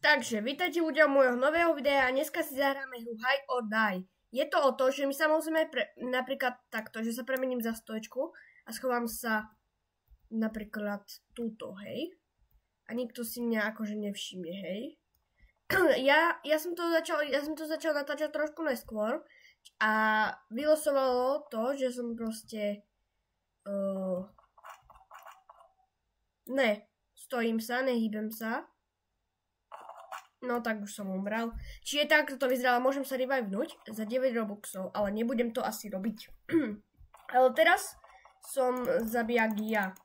Takže, vítajte ľudia môjho nového videa a dneska si zahráme hru Hide or Die. Je to o to, že my sa musíme napríklad takto, že sa premením za stoječku a schovám sa napríklad túto, hej. A nikto si mňa akože nevšimne, hej. Ja som to začal natáčať trošku neskôr a vylosovalo to, že som proste stojím sa, nehýbem sa. No tak už som umral. Čiže takto to vyzeralo, môžem sa revivenúť za 9 robuxov, ale nebudem to asi robiť. Ale teraz som zabijak ja.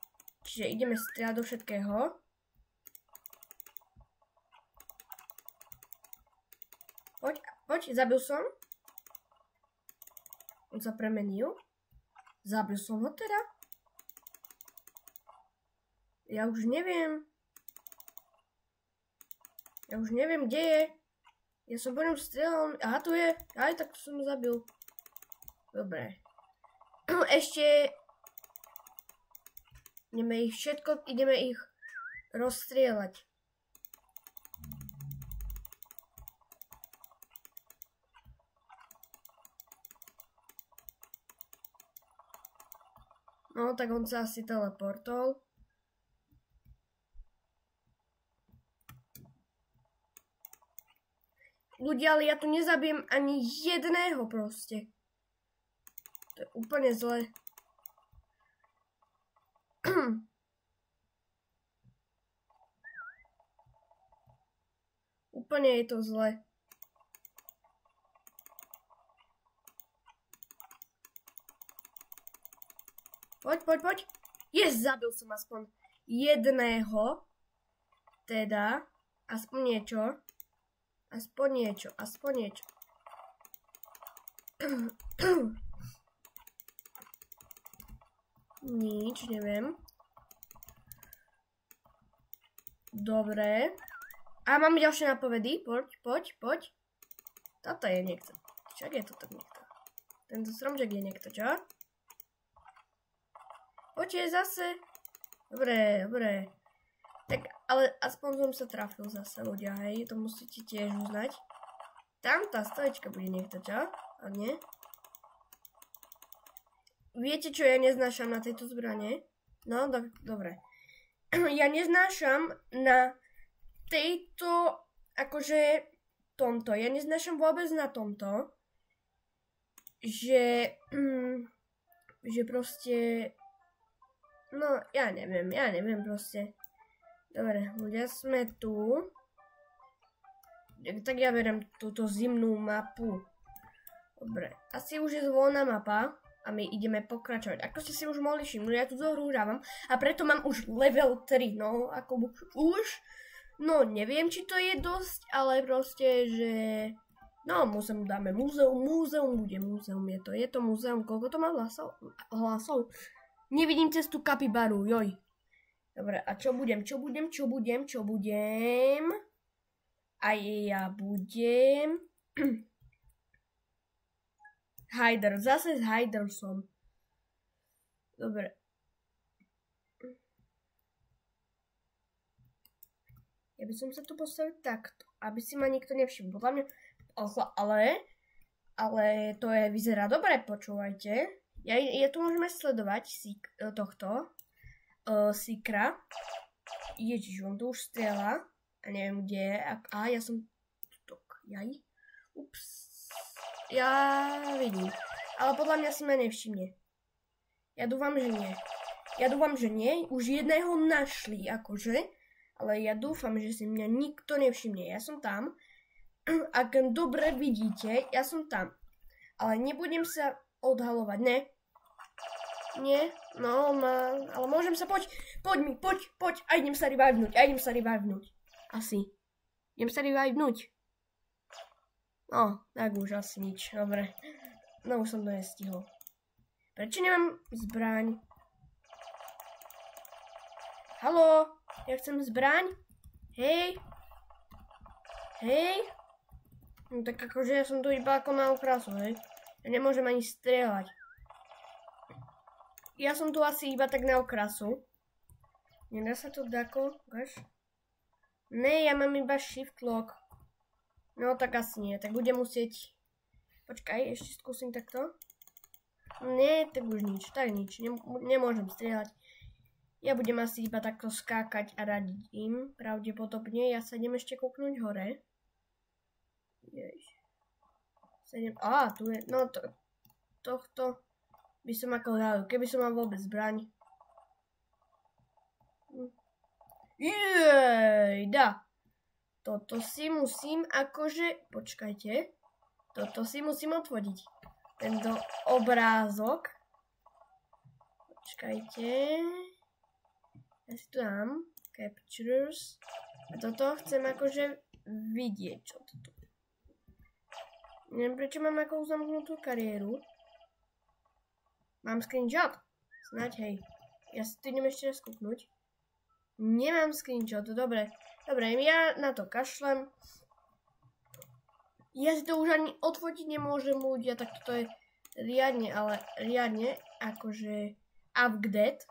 Čiže ideme strieľať do všetkého. Poď, zabil som. On sa premenil. Zabil som ho teda. Ja už neviem, kde je. Ja som po ňom strieľal. Aha, tu je. Aj tak som ho zabil. Dobre. Ešte ideme ich rozstrieľať. No, tak on sa asi teleportol. Ľudia, ale ja tu nezabijem ani jedného proste. To je úplne zle. Úplne je to zle. Poď. Zabil som aspoň jedného. Teda, aspoň niečo. Nič, neviem. Dobre. A mám ďalšie nápovedy. Poď. Toto je niekto. Však je to tak niekto. Tento stromček je niekto, čo? Poďte zase. Dobre. Tak, ale aspoň som sa trafil zase, ľudia, hej, to musíte tiež uznať. Tam tá stoječka bude niekto, čo? A nie? Viete, čo ja neznášam na tejto zbrane? No, tak, dobre. Ja neznášam na tejto, akože, tomto. Ja neznášam vôbec na tomto, že proste, no, ja neviem proste. Dobre, ľudia, sme tu. Tak ja beriem túto zimnú mapu. Dobre, asi už je voľná mapa a my ideme pokračovať. Ako ste si už mohli všimnúť, ja tu zohru hrávam a preto mám už level 3, no, ako už. No, neviem, či to je dosť, ale proste, že... No, dáme múzeum bude múzeum, je to múzeum, koľko to má hlasov? Nevidím cez tú kapibaru, joj. Dobre, a čo budem? A ja budem... Hider, zase s Hider som. Dobre. Ja by som sa tu postavil takto, aby si ma nikto nevšimol. Podľa mňa... Ale to vyzerá dobre, počúvajte. Ja tu môžeme sledovať tohto. Sikra. Ježiš, on tu už strieľa. A neviem, kde je. Ja som... Jaj. Ups. Ja vidím. Ale podľa mňa si ma nevšimne. Ja dúfam, že nie. Už jedného našli, akože. Ale ja dúfam, že si mňa nikto nevšimne. Ja som tam. Ak dobre vidíte, ja som tam. Ale nebudem sa odhalovať, ne? Nie, no, ale môžem sa, poď, a idem sa revivenúť, asi, idem sa revivenúť, no, tak už asi nič, dobre, no už som to nestihol, prečo nemám zbraň, haló, ja chcem zbraň, hej, no tak akože ja som tu iba ako na okrasu, hej, ja nemôžem ani strieľať. Ja som tu asi iba tak na okrasu. Nedá sa to dako, ukáž? Ne, ja mám iba shift lock. No tak asi nie, tak budem musieť... Počkaj, ešte skúsim takto. Nie, tak už nič, tak nič, nemôžem strieľať. Ja budem asi iba takto skákať a radiť im, pravdepodobne. Ja sa idem ešte kúknúť hore. Tu je, no tohto by som ako hľadal, keby som mal vôbec zbraň. Jejda. Toto si musím akože, počkajte, toto si musím odvodiť. Tento obrázok. Počkajte. Ja si tu dám captures. A toto chcem akože vidieť, čo toto. Neviem, prečo mám ako uzamknutú kariéru. Mám screenshot? Snáď, hej. Ja si tu idem ešte raz kúknuť. Nemám screenshot, dobre. Dobre, ja na to kašlem. Ja si to už ani odfotiť nemôžem ľudia, tak toto je riadne, ale riadne, akože upgrade.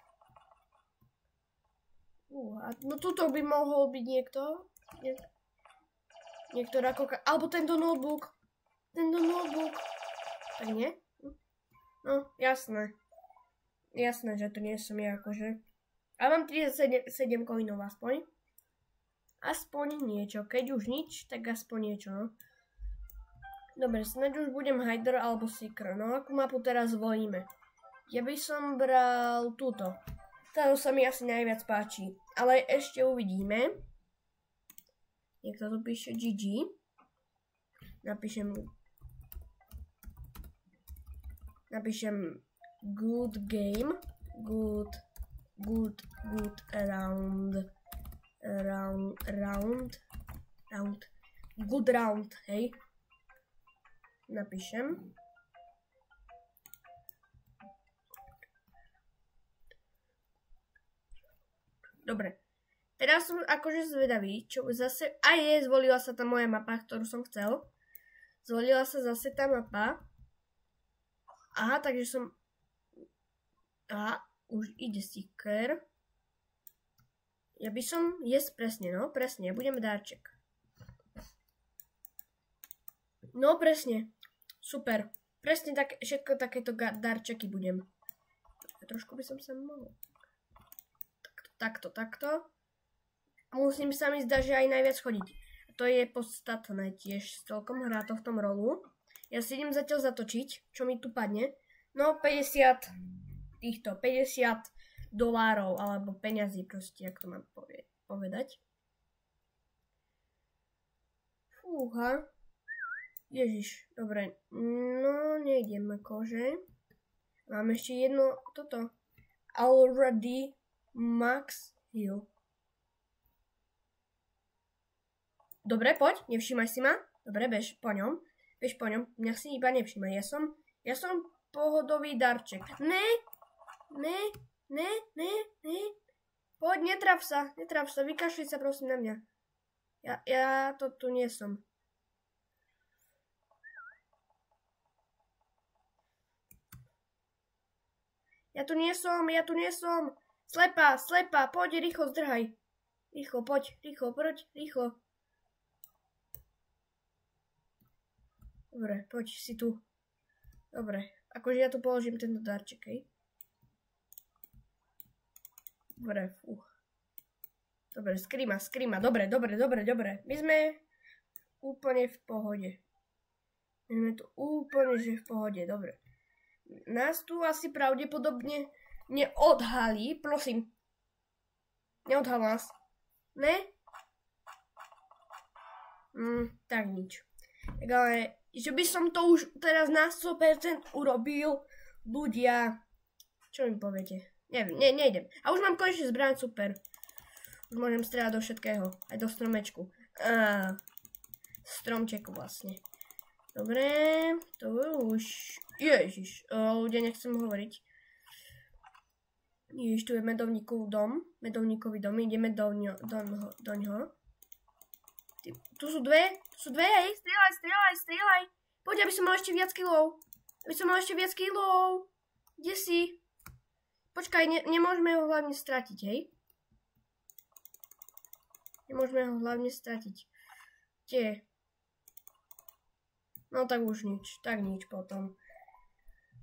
No tuto by mohol byť niekto. Niektorá koka, alebo tento notebook. Tento notebook. Tak nie? No, jasné. Jasné, že to nie som ja, akože. A mám 37 coinov aspoň. Aspoň niečo. Keď už nič, tak aspoň niečo, no. Dobre, snáď už budem Hider alebo Seeker. No, akú mapu teraz volíme? Ja by som bral túto. Táto sa mi asi najviac páči. Ale ešte uvidíme. Niekto tu píše GG. Napíšem good game. Good round. Good round, hej. Napíšem. Dobre. Teraz som akože zvedavý, čo zase... zvolila sa tá moja mapa, ktorú som chcel. Zvolila sa zase tá mapa. Aha, takže som... Aha, už ide Seeker. Ja by som... presne, no, presne, budem darček. No, presne. Super. Presne tak, všetko takéto darčeky budem. Trošku by som sa mohol. Takto. A musím sa mi zdať, že aj najviac chodiť. To je podstatné tiež. Celkom hrá to v tom rolu. Ja si idem zatiaľ zatočiť, čo mi tu padne. No, 50 dolárov, alebo peňazí proste, jak to mám povedať. Fúha. Ježiš, dobre. No, nejdem akože. Mám ešte jedno, toto. Already Max Hill. Dobre, poď, nevšímaj si ma. Dobre, bež po ňom. Mňa si iba nevšímaj. Ja som pohodový darček. Ne. Poď, netraf sa. Vykašli sa prosím na mňa. Ja to tu nie som. Ja tu nie som. Slepá, poď, rýchlo zdrhaj. Rýchlo, poď. Dobre, poď, si tu. Dobre, akože ja tu položím tento darček, hej. Dobre, Dobre, skrima. Dobre. My sme úplne v pohode. Dobre. Nás tu asi pravdepodobne neodhalí, prosím. Neodhal nás. Ne? Tak nič. Tak ale, že by som to už teraz na 100% urobil, ľudia, čo mi poviete? Neviem, nejdem. A už mám konečne zbraň, super. Už môžem strieľať do všetkého, aj do stromečku. Stromčeku vlastne. Dobre, to už... Ježiš, ľudia, nechcem hovoriť. Ježiš, tu je medovníkový dom, ideme do ňoho. Tu sú dve, hej, strieľaj. Poď, aby som mal ešte viac kilov. Kde si? Počkaj, nemôžeme ho hlavne stratiť, hej? Nemôžeme ho hlavne stratiť. Kde? No tak už nič, tak nič potom.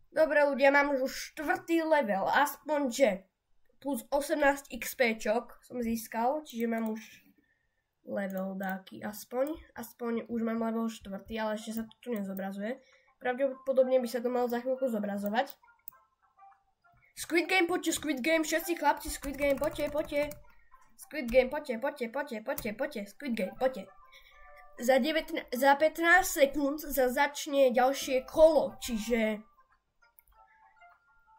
Dobre ľudia, mám už 4. level, aspoň že plus 18 XPčok som získal, čiže mám už level dáky, aspoň už mám level 4, ale ešte sa to tu nezobrazuje. Pravdepodobne by sa to malo za chvíľku zobrazovať. Squid Game, poďte, Squid Game, všetci chlapci, Squid Game, poďte. Squid Game, poďte, Squid Game, poďte. Za 15 sekúnd sa začne ďalšie kolo, čiže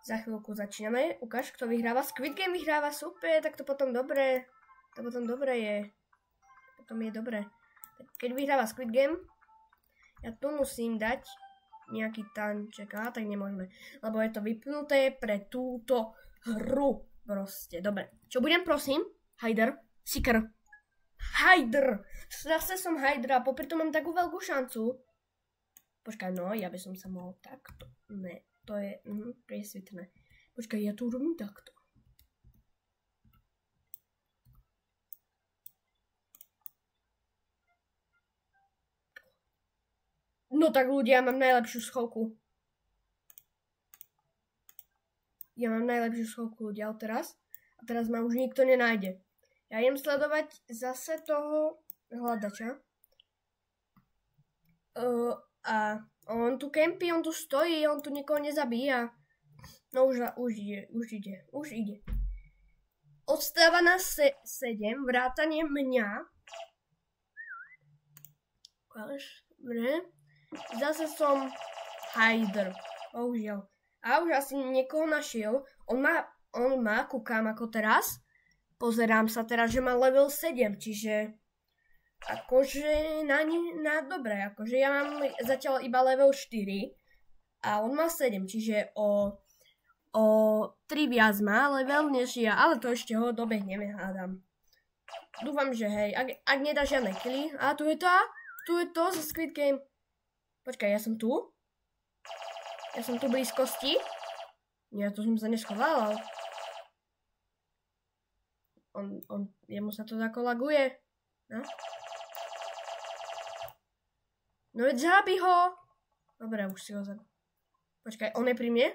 za chvíľku začíname. Ukáž, kto vyhráva. Squid Game vyhráva, super, tak to potom dobre. To potom dobre je. Potom je dobre. Keď vyhráva Squid Game, ja tu musím dať nejaký tanček, tak nemôžeme, lebo je to vypnuté pre túto hru. Proste, dobre. Čo budem, prosím? Hajder, Seeker. Hajder. Zase som Hajder a popri tom mám takú veľkú šancu. Počkaj, no, ja by som sa mohol takto. Ne, to je priesvitné. Počkaj, ja tu robím takto. No tak ľudia, ja mám najlepšiu schovku. Ja mám najlepšiu schovku ľudia odteraz. A teraz ma už nikto nenájde. Ja idem sledovať zase toho hľadača. A on tu kempí, on tu stojí, on tu nikoho nezabíja. No už ide. Odstáva nás 7, vrátanie mňa. Dobre. Zase som Hajder. Bohužiaľ. A už asi niekoho našiel. On má, kúkam ako teraz. Pozerám sa teraz, že má level 7, čiže akože dobre, akože ja mám zatiaľ iba level 4 a on má 7, čiže o 3 viac má level než ja, ale to ešte ho dobehneme, hádam. Dúfam, že hej, ak nedá žiadne killy, a tu je to zo Squid Game. Počkaj, ja som tu? Ja som tu v blízkosti? Ja tu som sa neschoval. Jemu sa to tako laguje. No? No veď zabij ho! Dobre, už si ho zabil. Počkaj, on je pri mne?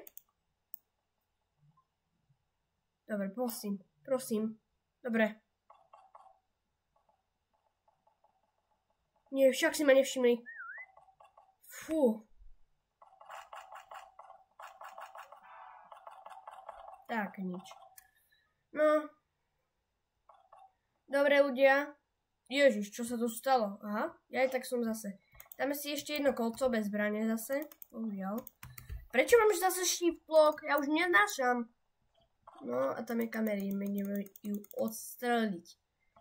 Dobre, prosím. Dobre. Nie, však si ma nevšimli. Fú. Tak, nič. No. Dobre, ľudia. Ježiš, čo sa tu stalo? Aha, ja aj tak som zase. Dáme si ešte jedno kolco bez zbrane zase. Bohužiaľ. Prečo mám zase shift block? Ja už neznášam. No a tam je kamery, ideme ju odstreliť.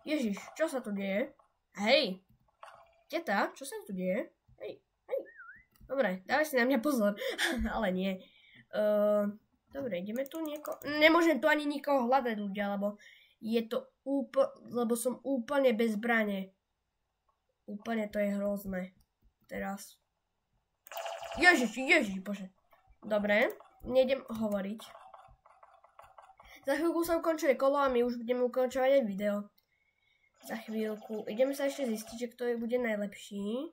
Ježiš, čo sa tu deje? Hej. Teta, čo sa tu deje? Hej. Dobre, dávaj si na mňa pozor. Ale nie. Dobre, ideme tu niekoho. Nemôžem tu ani nikoho hľadať, ľudia, lebo lebo som úplne bez zbrane. Úplne to je hrozné. Teraz. Ježiš, bože. Dobre, nejdem hovoriť. Za chvíľku sa ukončuje kolo a my už budeme ukončovať aj video. Za chvíľku. Ideme sa ešte zistiť, že kto bude najlepší.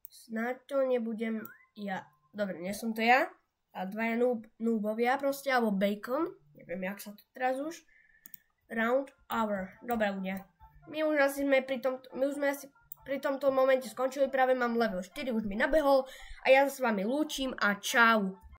Snáď to nebudem ja. Dobre, nie som to ja. A dvaja noobovia proste, alebo bacon. Neviem, jak sa to teraz už. Round hour. Dobre, ľudia. My už sme asi pri tomto momente skončili. Práve mám level 4, už mi nabehol. A ja sa s vami lúčim a čau.